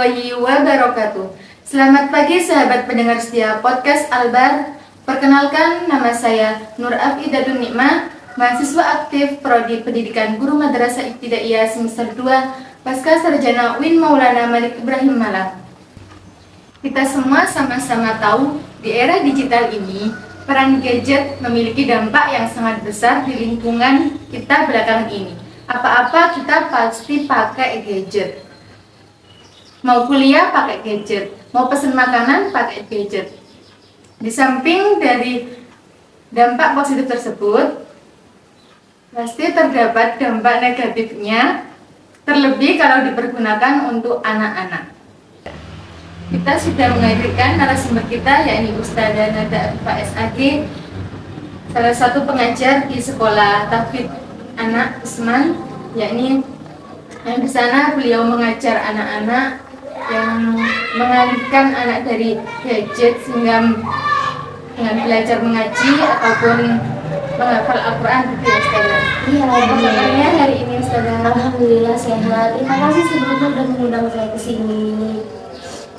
warahmatullahi wabarakatuh. Selamat pagi sahabat pendengar setia podcast Albar. Perkenalkan, nama saya Nur Afidatun Nikmah, mahasiswa aktif Prodi Pendidikan Guru Madrasah Ibtidaiyah semester 2 Pasca Sarjana UIN Maulana Malik Ibrahim Malang. Kita semua sama-sama tahu di era digital ini, peran gadget memiliki dampak yang sangat besar di lingkungan kita belakangan ini. Apa-apa kita pasti pakai gadget. Mau kuliah pakai gadget, mau pesen makanan pakai gadget. Di samping dari dampak positif tersebut, pasti terdapat dampak negatifnya, terlebih kalau dipergunakan untuk anak-anak. Kita sudah menghadirkan narasumber kita, yakni Ustadzah Nada Arifah SAG, salah satu pengajar di sekolah Tahfidz Anak Usman, yakni yang di sana beliau mengajar anak-anak yang mengalihkan anak dari gadget sehingga dengan belajar mengaji ataupun menghafal Al-Quran gitu ya Ustazah. Iya, Alhamdulillah hari ini Ustazah. Alhamdulillah sehat. Terima kasih sebelumnya sudah mengundang saya ke sini.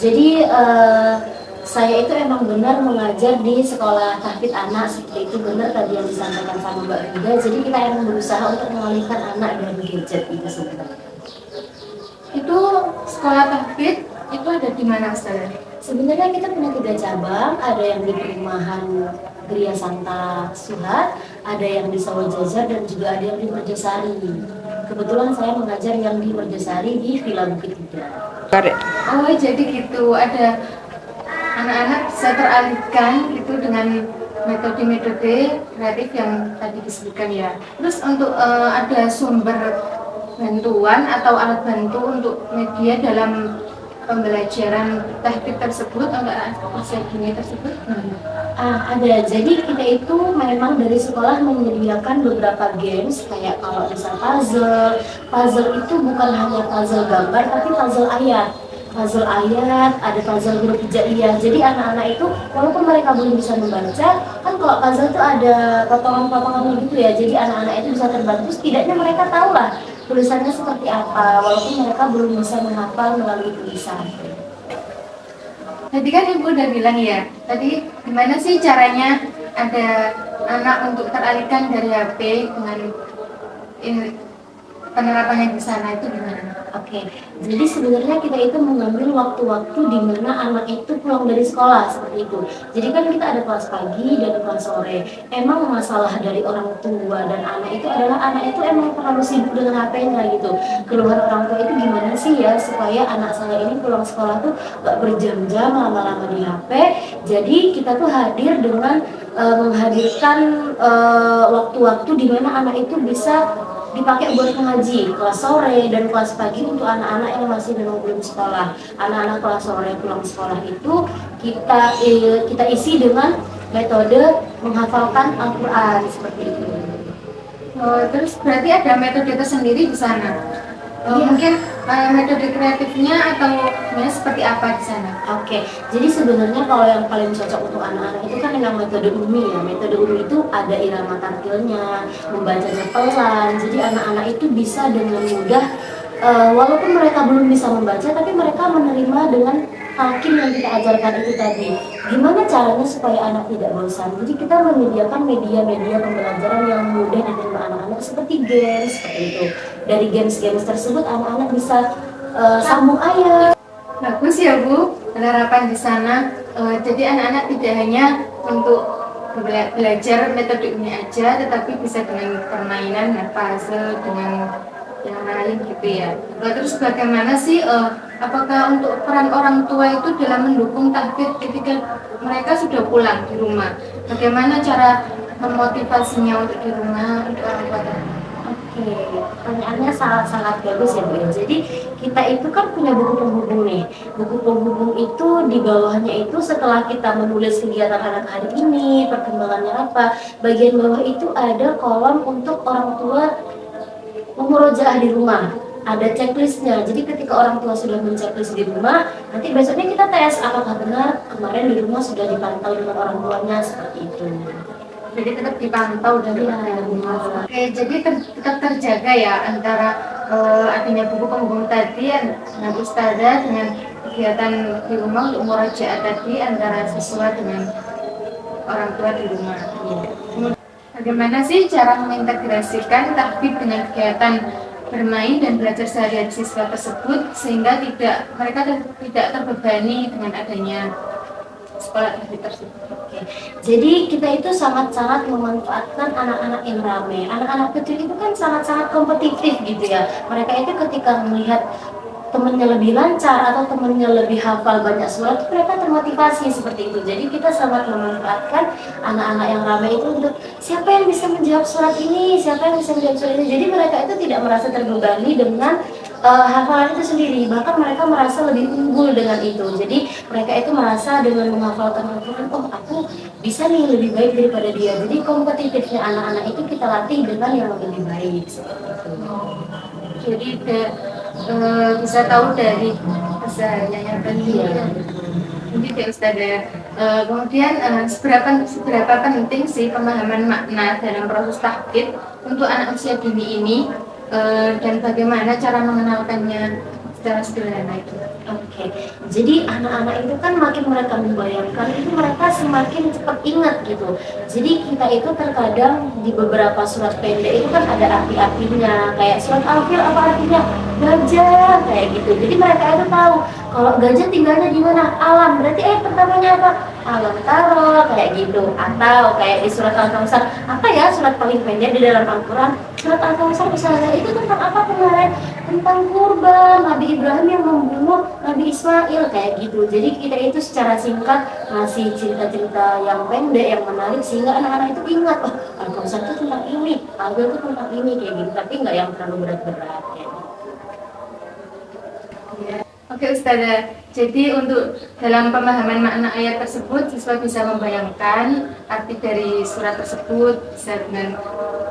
Jadi saya itu emang benar mengajar di sekolah tahfidz anak, seperti itu benar tadi yang disampaikan sama Mbak Rida. Jadi kita emang berusaha untuk mengalihkan anak dari gadget itu sebenarnya. Itu sekolah tahfidz itu ada di mana Ustazah? Sebenarnya kita punya 3 cabang, ada yang di perumahan Gria Santa Suhat, ada yang di Sawah Jajar, dan juga ada yang di Merjosari. Kebetulan saya mengajar yang di Merjosari di Villa Bukit Indah. Oh jadi gitu, ada anak-anak bisa teralihkan itu dengan metode-metode kreatif yang tadi disebutkan ya. Terus untuk ada sumber bantuan atau alat bantu untuk media dalam pembelajaran tahfidz tersebut untuk anak usia dini tersebut? Ada. Jadi kita itu memang dari sekolah menyediakan beberapa games, kayak kalau misal puzzle. Puzzle itu bukan hanya puzzle gambar, tapi puzzle ayat. Puzzle ayat, ada puzzle huruf hijaiyah. Jadi anak-anak itu walaupun mereka belum bisa membaca, kan kalau puzzle itu ada potongan-potongan gitu ya. Jadi anak-anak itu bisa terbantu, setidaknya mereka tahu lah tulisannya seperti apa, walaupun mereka belum bisa menghafal melalui tulisan. Tadi kan Ibu udah bilang ya, tadi gimana sih caranya ada anak untuk teralihkan dari HP dengan penerapannya di sana itu gimana? Oke, jadi sebenarnya kita itu mengambil waktu-waktu di mana anak itu pulang dari sekolah seperti itu. Jadi kan kita ada kelas pagi dan kelas sore. Emang masalah dari orang tua dan anak itu adalah anak itu emang terlalu sibuk dengan HP-nya gitu. Keluhan orang tua itu gimana sih ya supaya anak saya ini pulang sekolah tuh gak berjam-jam lama-lama di HP. Jadi kita tuh hadir dengan menghadirkan waktu-waktu di mana anak itu bisa dipakai buat mengaji kelas sore dan kelas pagi untuk anak-anak yang masih memang belum sekolah. Anak-anak kelas sore pulang sekolah itu kita isi dengan metode menghafalkan Al-Quran seperti itu. Terus berarti ada metode tersendiri di sana? Iya. Mungkin metode kreatifnya atau seperti apa di sana? Oke, jadi sebenarnya kalau yang paling cocok untuk anak-anak itu kan yang metode Umi ya. Metode Umi itu ada irama tampilnya, membacanya pelan. Jadi anak-anak itu bisa dengan mudah, walaupun mereka belum bisa membaca, tapi mereka menerima dengan talqin yang kita ajarkan itu tadi. Gimana caranya supaya anak tidak bosan? Jadi kita menyediakan media-media pembelajaran yang mudah diterima anak-anak seperti games, seperti itu. Dari games-games tersebut anak-anak bisa sambung ayat. Bagus ya Bu, penerapan di sana. Jadi anak-anak tidak hanya untuk belajar metode ini aja, tetapi bisa dengan permainan, dengan puzzle, dengan yang lain gitu ya. Terus bagaimana sih, apakah untuk peran orang tua itu dalam mendukung tahfidz ketika mereka sudah pulang di rumah? Bagaimana cara memotivasinya untuk di rumah, untuk orang tua tadi? Oke, pertanyaannya sangat-sangat bagus ya Bu. Jadi kita itu kan punya buku penghubung nih. Buku penghubung itu di bawahnya itu setelah kita menulis kegiatan anak hari ini, perkembangannya apa, bagian bawah itu ada kolom untuk orang tua memurojaah di rumah. Ada checklistnya. Jadi ketika orang tua sudah menceklis di rumah, nanti besoknya kita tes apakah benar kemarin di rumah sudah dipantau dengan orang tuanya seperti itu. Jadi tetap dipantau dari rumah. Oke, jadi tetap terjaga ya antara adanya buku penghubung tadi, Ustazah dengan kegiatan di rumah untuk murojaah tadi antara siswa dengan orang tua di rumah. Kemudian, bagaimana sih cara mengintegrasikan tahfidz dengan kegiatan bermain dan belajar sehari-hari siswa tersebut sehingga mereka tidak terbebani dengan adanya sekolah tahfidz tersebut? Oke. Jadi kita itu sangat-sangat memanfaatkan anak-anak yang ramai. Anak-anak kecil itu kan sangat-sangat kompetitif gitu ya. Mereka itu ketika melihat temennya lebih lancar atau temennya lebih hafal banyak surat, mereka termotivasi seperti itu. Jadi kita sangat memanfaatkan anak-anak yang ramai itu untuk siapa yang bisa menjawab surat ini, siapa yang bisa menjawab surat ini. Jadi mereka itu tidak merasa terbebani dengan hafalan itu sendiri, bahkan mereka merasa lebih unggul dengan itu. Jadi mereka itu merasa dengan menghafalkan Al-Quran, oh aku bisa nih lebih baik daripada dia. Jadi kompetitifnya anak-anak itu kita latih dengan yang lebih baik seperti itu. Jadi bisa tahu dari kesehariannya tadi. Jadi ya Ustazah, kemudian seberapa penting sih pemahaman makna dalam proses tahfidz untuk anak usia dini ini, dan bagaimana cara mengenalkannya secara sederhana itu? Oke, jadi anak-anak itu kan makin mereka membayangkan itu mereka semakin cepat ingat gitu. Jadi kita itu terkadang di beberapa surat pendek itu kan ada arti-artinya, kayak surat Al-Fil apa artinya? Gajah, kayak gitu. Jadi mereka itu tahu kalau gajah tinggalnya di mana? Alam, berarti pertamanya apa? Alam taro, kayak gitu. Atau kayak di surat Al-Kautsar, apa ya surat paling pendek di dalam Al-Quran? Surat Al-Kautsar misalnya itu tentang apa kemarin? Tentang kurban Nabi Ibrahim yang membunuh Nabi Ismail, kayak gitu. Jadi kita itu secara singkat ngasih cerita-cerita yang pendek, yang menarik sehingga anak-anak itu ingat, oh Al-Kautsar itu tentang ini, Al-Fil itu tentang ini, kayak gitu. Tapi nggak yang terlalu berat-berat kayak gitu. Oke Ustazah, jadi untuk dalam pemahaman makna ayat tersebut siswa bisa membayangkan arti dari surat tersebut, bisa dengan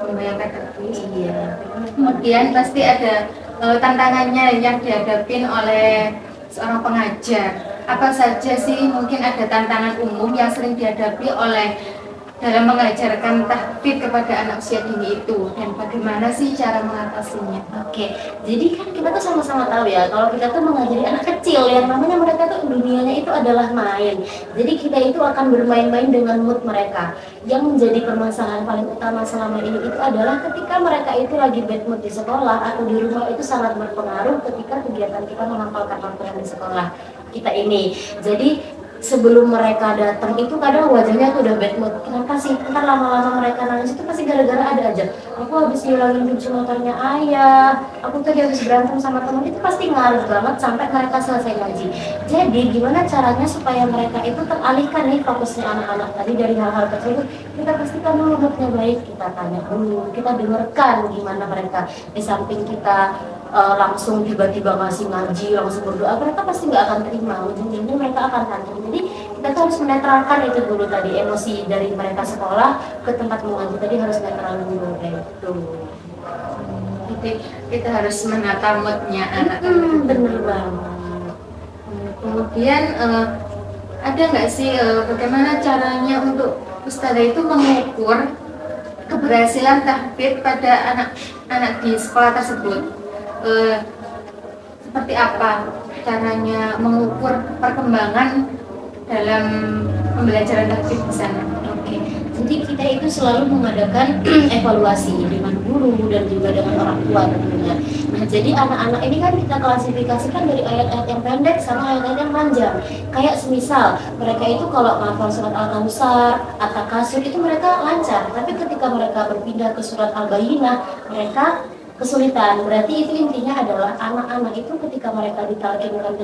membayangkan arti. Iya. Kemudian pasti ada tantangannya yang dihadapin oleh seorang pengajar. Apa saja sih mungkin ada tantangan umum yang sering dihadapi oleh dalam mengajarkan tahfidz kepada anak usia dini itu, dan bagaimana sih cara mengatasinya? Oke, jadi kan kita tuh sama-sama tahu ya kalau kita tuh mengajari anak kecil yang namanya mereka tuh dunianya itu adalah main. Jadi kita itu akan bermain-main dengan mood mereka. Yang menjadi permasalahan paling utama selama ini itu adalah ketika mereka itu lagi bad mood di sekolah atau di rumah, itu sangat berpengaruh ketika kegiatan kita menghafalkan Al-Quran di sekolah kita ini. Jadi sebelum mereka datang itu kadang wajahnya tuh udah bad mood. Kenapa sih? Ntar lama-lama mereka nangis itu pasti gara-gara ada aja. Aku habis ngilangin kunci motornya ayah, aku tadi habis berantem sama teman, itu pasti ngaruh banget sampai mereka selesai ngaji. Jadi gimana caranya supaya mereka itu teralihkan nih fokusnya anak-anak tadi dari hal-hal tersebut? Kita pastikan dulu moodnya baik, kita tanya dulu, kita dengarkan gimana mereka. Di samping kita langsung tiba-tiba ngasih ngaji, langsung berdoa, mereka pasti nggak akan terima. Ujung-ujungnya mereka akan tantrum. Jadi kita tuh harus menetralkan itu dulu tadi, emosi dari mereka sekolah ke tempat mengaji tadi harus netral dulu gitu. Jadi kita harus menata moodnya anak. Bener banget. Kemudian ada nggak sih bagaimana caranya untuk Ustazah itu mengukur keberhasilan tahfidz pada anak-anak di sekolah tersebut? Seperti apa caranya mengukur perkembangan dalam pembelajaran tahfidz di sana? Oke, jadi kita itu selalu mengadakan evaluasi dengan guru dan juga dengan orang tua tentunya. Nah, jadi anak-anak ini kan kita klasifikasikan dari ayat-ayat yang pendek sama ayat-ayat yang panjang. Kayak semisal mereka itu kalau menghafal surat Al-Kautsar, At-Takasur itu mereka lancar, tapi ketika mereka berpindah ke surat Al-Bayyinah, mereka kesulitan. Berarti itu intinya adalah anak-anak itu ketika mereka ditalkinkan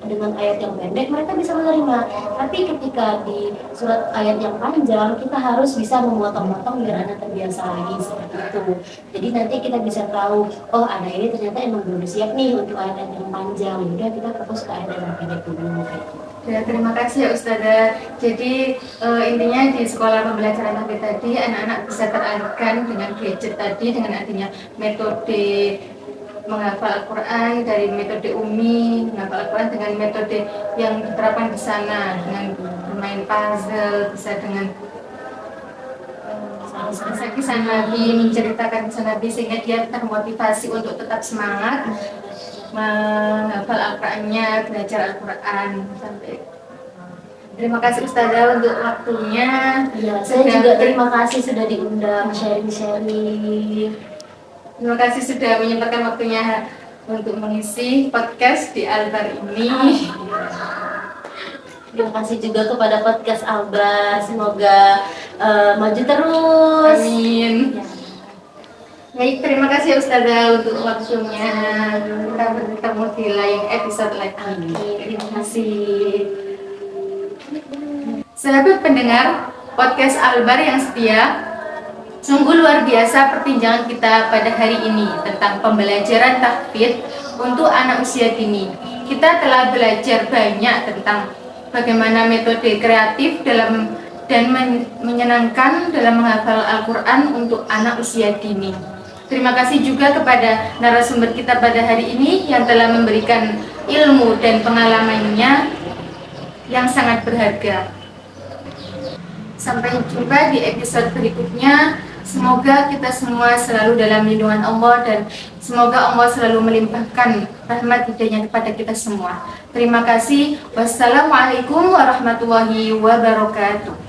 dengan ayat yang pendek, mereka bisa menerima. Tapi ketika di surat ayat yang panjang, kita harus bisa memotong-motong biar anak terbiasa lagi seperti itu. Jadi nanti kita bisa tahu, oh anak ini ternyata emang belum siap nih untuk ayat yang panjang. Udah kita fokus ke ayat yang pendek dulu kayak gitu. Ya, terima kasih ya Ustazah. Jadi intinya di sekolah pembelajaran tahfidz tadi anak-anak bisa teralihkan dengan gadget tadi, dengan adanya metode menghafal Al-Quran dari metode Umi, menghafal Al-Quran dengan metode yang diterapkan di sana, dengan bermain puzzle, bisa dengan kisah Nabi, menceritakan kisah Nabi sehingga dia termotivasi untuk tetap semangat menghafal Al-Qur'annya, belajar Al-Qur'an sampai. Terima kasih Ustazah untuk waktunya. Ya, saya juga terima kasih sudah diundang sharing-sharing. Terima kasih sudah menyempatkan waktunya untuk mengisi podcast di Albar ini. Terima kasih juga kepada podcast Albar. Semoga maju terus. Amin. Ya. Baik, terima kasih Ustazah untuk waktunya. Kita bertemu di lain episode lagi. Terima kasih. Sahabat pendengar podcast Albar yang setia, sungguh luar biasa perbincangan kita pada hari ini tentang pembelajaran tahfidz untuk anak usia dini. Kita telah belajar banyak tentang bagaimana metode kreatif dalam dan menyenangkan dalam menghafal Al-Quran untuk anak usia dini. Terima kasih juga kepada narasumber kita pada hari ini yang telah memberikan ilmu dan pengalamannya yang sangat berharga. Sampai jumpa di episode berikutnya. Semoga kita semua selalu dalam lindungan Allah dan semoga Allah selalu melimpahkan rahmat hidayahnya kepada kita semua. Terima kasih. Wassalamualaikum warahmatullahi wabarakatuh.